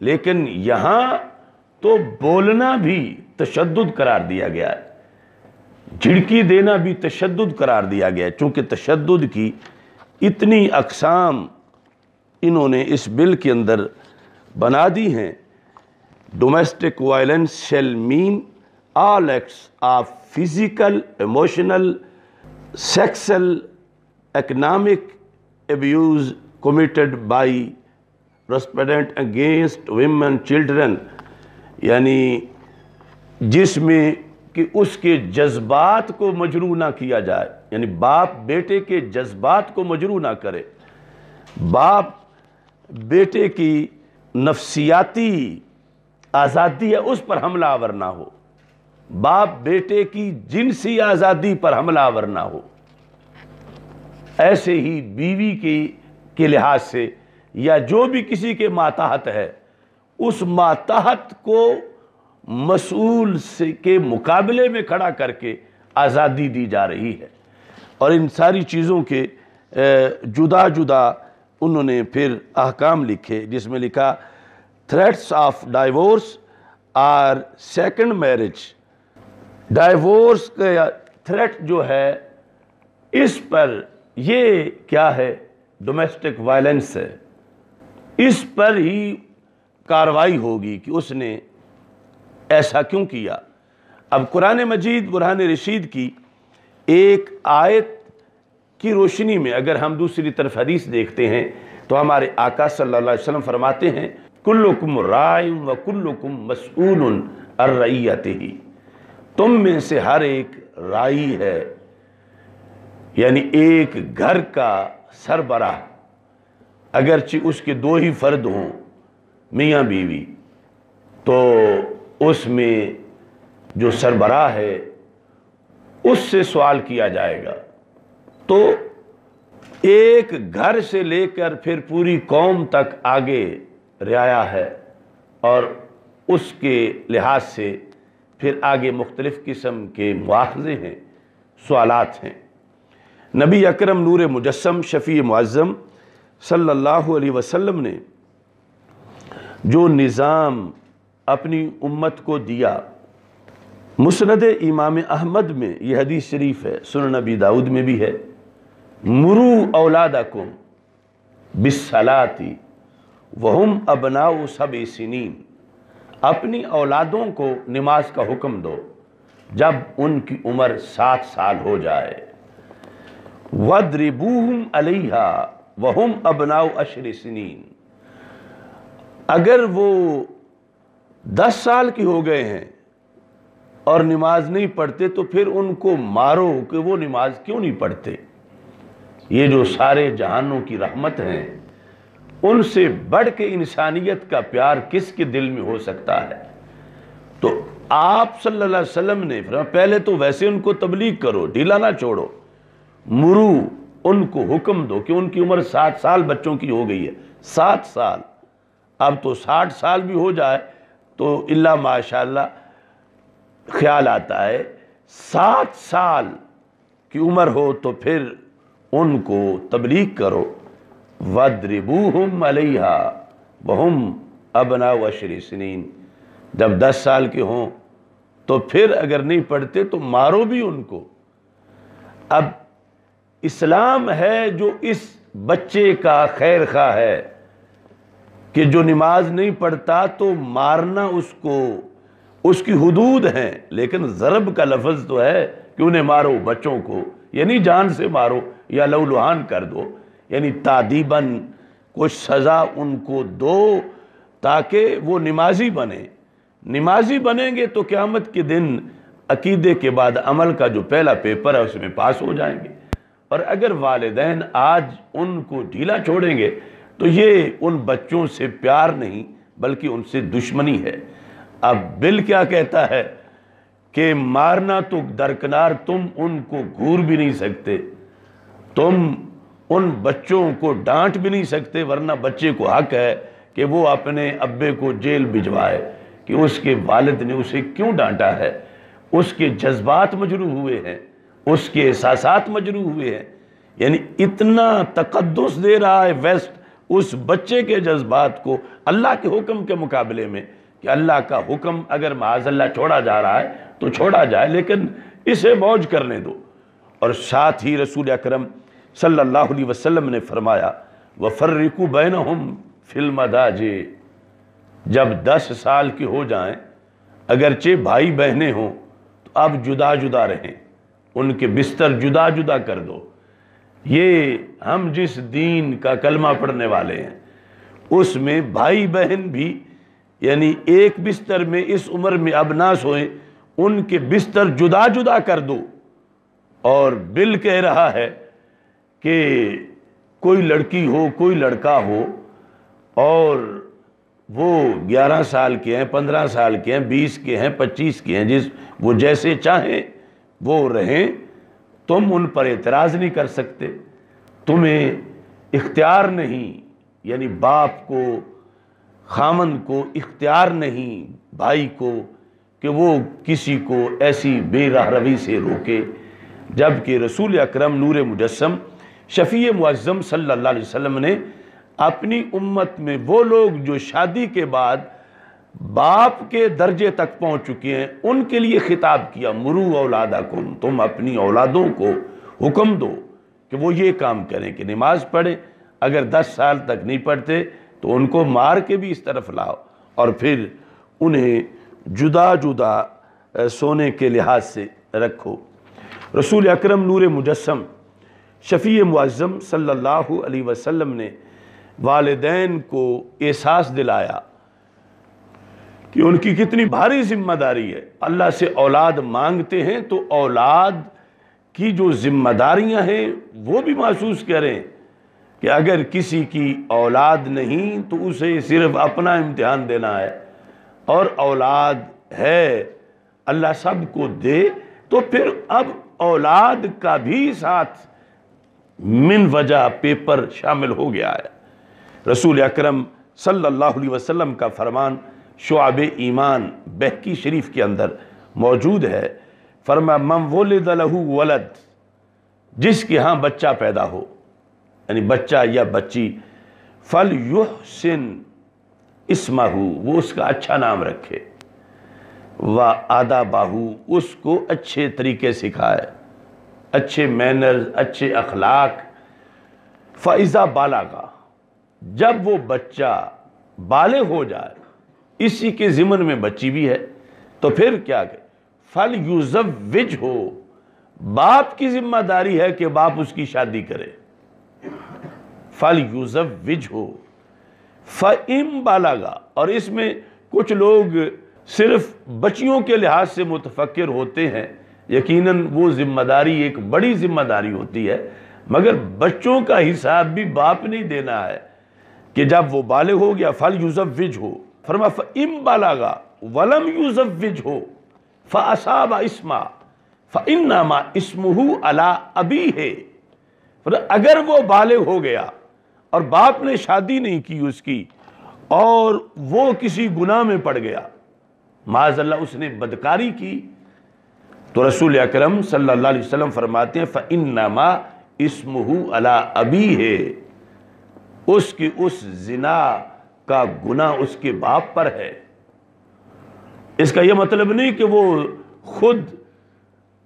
لیکن یہاں تو بولنا بھی تشدد قرار دیا گیا ہے، جھڑکی دینا بھی تشدد قرار دیا گیا ہے، چونکہ تشدد کی اتنی اقسام انہوں نے اس بل کے اندر بنا دی ہیں۔ Domestic violence shell main all acts of physical, emotional, sexual, economic abuse committed by respondent against women children، یعنی جس میں کہ اس کے جذبات کو مجروح نہ کیا جائے، یعنی باپ بیٹے کے جذبات کو مجروح نہ کرے، باپ بیٹے کی نفسیاتی آزادی ہے اس پر حملہ آور نہ ہو، باپ بیٹے کی جنسی آزادی پر حملہ آور نہ ہو، ایسے ہی بیوی کے لحاظ سے یا جو بھی کسی کے ماتحت ہے اس ماتحت کو مسئول کے مقابلے میں کھڑا کر کے آزادی دی جا رہی ہے۔ اور ان ساری چیزوں کے جدا جدا انہوں نے پھر احکام لکھے، جس میں لکھا تھریٹس آف ڈائیورس اور سیکنڈ میرج، ڈائیورس کا تھریٹ جو ہے اس پر یہ کیا ہے؟ ڈومیسٹک وائلنس ہے، اس پر ہی کارروائی ہوگی کہ اس نے ایسا کیوں کیا۔ اب قرآن مجید برہان رشید کی ایک آیت کی روشنی میں اگر ہم دوسری طرف حدیث دیکھتے ہیں تو ہمارے آقا صلی اللہ علیہ وسلم فرماتے ہیں کلکم راع و کلکم مسئول عن رعیتہ، تم میں سے ہر ایک راعی ہے، یعنی ایک گھر کا سربراہ، اگرچہ اس کے دو ہی فرد ہوں میاں بیوی، تو اس میں جو سربراہ ہے اس سے سوال کیا جائے گا۔ تو ایک گھر سے لے کر پھر پوری قوم تک آگے رعایا ہے، اور اس کے لحاظ سے پھر آگے مختلف قسم کے مواخذے ہیں، سوالات ہیں۔ نبی اکرم نور مجسم شفیع معظم صلی اللہ علیہ وسلم نے جو نظام اپنی امت کو دیا، مسند امام احمد میں یہ حدیث شریف ہے، سنن نبی داؤد میں بھی ہے، مرو اولادکم بالصلاۃ وہم ابناء 7 سنین، اپنی اولادوں کو نماز کا حکم دو جب ان کی عمر 7 سال ہو جائے، وَاضْرِبُوهُمْ عَلَيْهَا وَهُمْ أَبْنَاءُ 10 سنین، اگر وہ 10 سال کی ہو گئے ہیں اور نماز نہیں پڑھتے تو پھر ان کو مارو کہ وہ نماز کیوں نہیں پڑھتے۔ یہ جو سارے جہانوں کی رحمت ہیں، ان سے بڑھ کے انسانیت کا پیار کس کے دل میں ہو سکتا ہے؟ تو آپ صلی اللہ علیہ وسلم نے پہلے تو ویسے ان کو تبلیغ کرو، ڈھیلا نہ چھوڑو، مرو، ان کو حکم دو کہ ان کی عمر 7 سال بچوں کی ہو گئی ہے، 7 سال، اب تو 60 سال بھی ہو جائے تو اللہ ماشاءاللہ خیال آتا ہے، 7 سال کی عمر ہو تو پھر ان کو تبلیغ کرو، وَاضْرِبُوهُمْ عَلَيْهَا وَهُمْ أَبْنَاءُ 10 سنین، جب 10 سال کے ہوں تو پھر اگر نہیں پڑھتے تو مارو بھی ان کو۔ اب اسلام ہے جو اس بچے کا خیر خواہ ہے کہ جو نماز نہیں پڑھتا تو مارنا اس کو، اس کی حدود ہیں، لیکن ضرب کا لفظ تو ہے کہ انہیں مارو بچوں کو، یعنی جان سے مارو یا لہولہان کر دو، یعنی تعدیباً کچھ سزا ان کو دو تاکہ وہ نمازی بنیں۔ نمازی بنیں گے تو قیامت کے دن عقیدے کے بعد عمل کا جو پہلا پیپر ہے اس میں پاس ہو جائیں گے۔ اور اگر والدین آج ان کو ڈھیلا چھوڑیں گے تو یہ ان بچوں سے پیار نہیں بلکہ ان سے دشمنی ہے۔ اب بل کیا کہتا ہے کہ مارنا تو درکنار، تم ان کو گھور بھی نہیں سکتے، تم ان بچوں کو ڈانٹ بھی نہیں سکتے، ورنہ بچے کو حق ہے کہ وہ اپنے ابے کو جیل بھجوائے کہ اس کے والد نے اسے کیوں ڈانٹا ہے، اس کے جذبات مجروح ہوئے ہیں، اس کے احساسات مجروح ہوئے ہیں۔ یعنی اتنا تقدس دے رہا ہے ویسٹ اس بچے کے جذبات کو اللہ کے حکم کے مقابلے میں، کہ اللہ کا حکم اگر معاذ اللہ چھوڑا جا رہا ہے تو چھوڑا جائے، لیکن اسے موج کرنے دو۔ اور ساتھ ہی رسول اکرم صلی اللہ علیہ وسلم نے فرمایا وَفَرِّقُوا بَيْنَهُمْ فِي الْمَضَاجِعِ، جب 10 سال کے ہو جائیں، اگرچہ بھائی بہنیں ہوں تو اب جدا جدا رہیں، ان کے بستر جدا جدا کر دو۔ یہ ہم جس دین کا کلمہ پڑھنے والے ہیں اس میں بھائی بہن بھی یعنی ایک بستر میں اس عمر میں اب نہ سوئیں، ان کے بستر جدا جدا کر دو۔ اور بل کہہ رہا ہے کہ کوئی لڑکی ہو کوئی لڑکا ہو اور وہ 11 سال کے ہیں، 15 سال کے ہیں، 20 کے ہیں، 25 کے ہیں، وہ جیسے چاہیں وہ رہیں، تم ان پر اعتراض نہیں کر سکتے، تمہیں اختیار نہیں، یعنی باپ کو، خامند کو اختیار نہیں بھائی کو کہ وہ کسی کو ایسی بے راہ روی سے روکے، جبکہ رسول اکرم نور مجسم شفیع معظم صلی اللہ علیہ وسلم نے اپنی امت میں وہ لوگ جو شادی کے بعد باپ کے درجے تک پہنچ چکے ہیں ان کے لیے خطاب کیا، مرو اولادکم، تم اپنی اولادوں کو حکم دو کہ وہ یہ کام کریں کہ نماز پڑھیں، اگر 10 سال تک نہیں پڑھتے تو ان کو مار کے بھی اس طرف لاؤ، اور پھر انہیں جدا جدا سونے کے لحاظ سے رکھو۔ رسول اکرم نور مجسم شفیع معظم صلی اللہ علیہ وسلم نے والدین کو احساس دلایا کہ ان کی کتنی بھاری ذمہ داری ہے۔ اللہ سے اولاد مانگتے ہیں تو اولاد کی جو ذمہ داریاں ہیں وہ بھی محسوس کریں کہ اگر کسی کی اولاد نہیں تو اسے صرف اپنا امتحان دینا ہے، اور اولاد ہے اللہ سب کو دے تو پھر اب اولاد کا بھی ساتھ من وجہ پیپر شامل ہو گیا ہے۔ رسول اکرم صلی اللہ علیہ وسلم کا فرمان شعب ایمان بہقی شریف کے اندر موجود ہے، فرمایا من ولد لہ ولد، جس کے ہاں بچہ پیدا ہو، یعنی بچہ یا بچی، فَلْيُحْسِنْ اسمہو، وہ اس کا اچھا نام رکھے، وَآدَابَہُ، اس کو اچھے طریقے سکھائے، اچھے مینرز، اچھے اخلاق۔ فَإِذَا بَلَغَ، جب وہ بچہ بالغ ہو جائے، اسی کے ضمن میں بچی بھی ہے، تو پھر کیا کہ فَلْيُزَوِّجْهُ، باپ کی ذمہ داری ہے کہ باپ اس کی شادی کرے، فَلْيُزَوِّجْهُ فَإِن بَلَغَ۔ اور اس میں کچھ لوگ صرف بچیوں کے لحاظ سے متفکر ہوتے ہیں، یقیناً وہ ذمہ داری ایک بڑی ذمہ داری ہوتی ہے، مگر بچوں کا حساب بھی باپ نہیں دینا ہے کہ جب وہ بالغ ہو گیا فَلْيُزَوِّجْهُ، فرمایا فَإِن بَلَغَ وَلَمْ يُزَوِّجْهُ فَأَصَابَ اسْمًا فَإِنَّمَا اسْمُهُ عَلَىٰ أَبِيهِ، اگر وہ بالغ ہو گیا اور باپ نے شادی نہیں کی اس کی اور وہ کسی گناہ میں پڑ گیا، معاذ اللہ اس نے بدکاری کی، تو رسول اکرم صلی اللہ علیہ وسلم فرماتے ہیں فَإِنَّمَا اسْمُهُ عَلَىٰ أَبِيهِ، اس کی اس زنا کا گناہ اس کے باپ پر ہے۔ اس کا یہ مطلب نہیں کہ وہ خود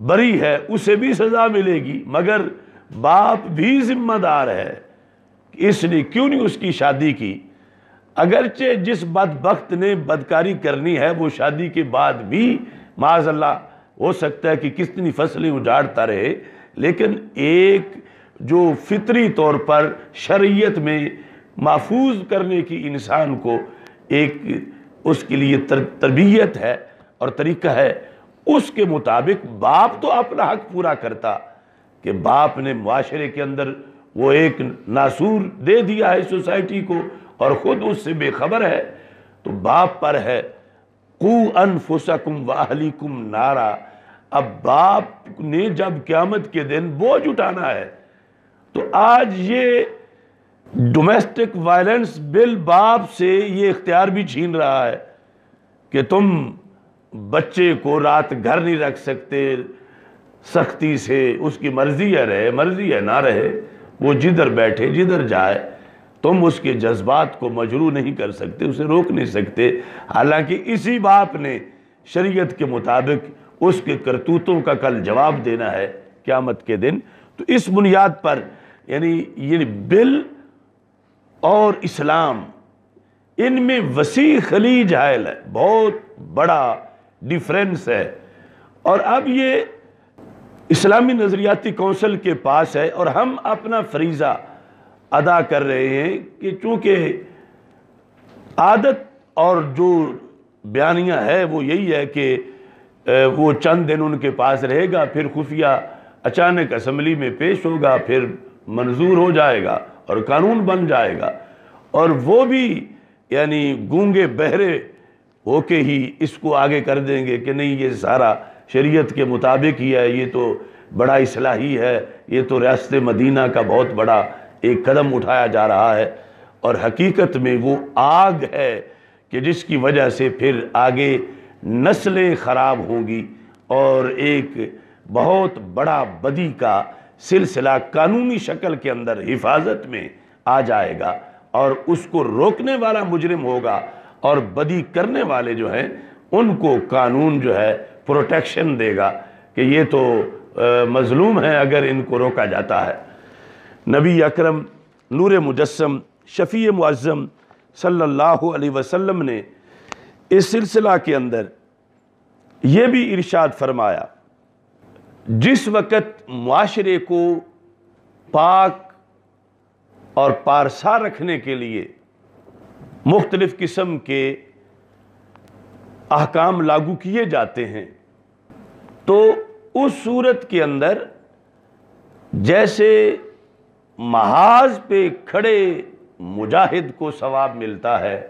بری ہے، اسے بھی سزا ملے گی، مگر باپ بھی ذمہ دار ہے کہ اس نے کیوں نہیں اس کی شادی کی۔ اگرچہ جس بدبخت نے بدکاری کرنی ہے وہ شادی کے بعد بھی معاذ اللہ ہو سکتا ہے کہ کتنی فصلیں اجاڑتا رہے، لیکن ایک جو فطری طور پر شریعت میں محفوظ کرنے کی انسان کو ایک اس کے لیے تربیت ہے اور طریقہ ہے، اس کے مطابق باپ تو اپنا حق پورا کرتا کہ باپ نے معاشرے کے اندر وہ ایک ناسور دے دیا ہے سوسائٹی کو اور خود اس سے بے خبر ہے، تو باپ پر ہے قُوا أَنفُسَكُمْ وَأَهْلِكُمْ نَارًا۔ اب باپ نے جب قیامت کے دن بوجھ اٹھانا ہے، تو آج یہ ڈومیسٹک وائلنس بل باپ سے یہ اختیار بھی چھین رہا ہے کہ تم بچے کو رات گھر نہیں رکھ سکتے سختی سے، اس کی مرضی ہے رہے، مرضی ہے نہ رہے، وہ جدھر بیٹھے جدھر جائے۔ تم اس کے جذبات کو مجروح نہیں کر سکتے، اسے روک نہیں سکتے، حالانکہ اسی باپ نے شریعت کے مطابق اس کے کرتوتوں کا کل جواب دینا ہے قیامت کے دن۔ تو اس بنیاد پر یعنی بل اور اسلام ان میں وسیع خلیج حائل ہے، بہت بڑا ڈیفرنس ہے۔ اور اب یہ اسلامی نظریاتی کونسل کے پاس ہے، اور ہم اپنا فریضہ ادا کر رہے ہیں کہ چونکہ عادت اور جو بیانیہ ہے وہ یہی ہے کہ وہ چند دن ان کے پاس رہے گا، پھر خفیہ اچانک اسمبلی میں پیش ہوگا، پھر منظور ہو جائے گا اور قانون بن جائے گا، اور وہ بھی یعنی گونگے بہرے ہو کے ہی اس کو آگے کر دیں گے کہ نہیں یہ سارا شریعت کے مطابق ہی ہے، یہ تو بڑا اصلاحی ہے، یہ تو ریاست مدینہ کا بہت بڑا ایک قدم اٹھایا جا رہا ہے۔ اور حقیقت میں وہ آگ ہے کہ جس کی وجہ سے پھر آگے نسلیں خراب ہوں گی، اور ایک بہت بڑا بدی کا سلسلہ قانونی شکل کے اندر حفاظت میں آ جائے گا، اور اس کو روکنے والا مجرم ہوگا، اور بدی کرنے والے جو ہیں ان کو قانون جو ہے پروٹیکشن دے گا کہ یہ تو مظلوم ہیں اگر ان کو روکا جاتا ہے۔ نبی اکرم نور مجسم شفیع معظم صلی اللہ علیہ وسلم نے اس سلسلہ کے اندر یہ بھی ارشاد فرمایا، جس وقت معاشرے کو پاک اور پارسا رکھنے کے لیے مختلف قسم کے احکام لاگو کیے جاتے ہیں، تو اس صورت کے اندر جیسے محاذ پہ کھڑے مجاہد کو ثواب ملتا ہے،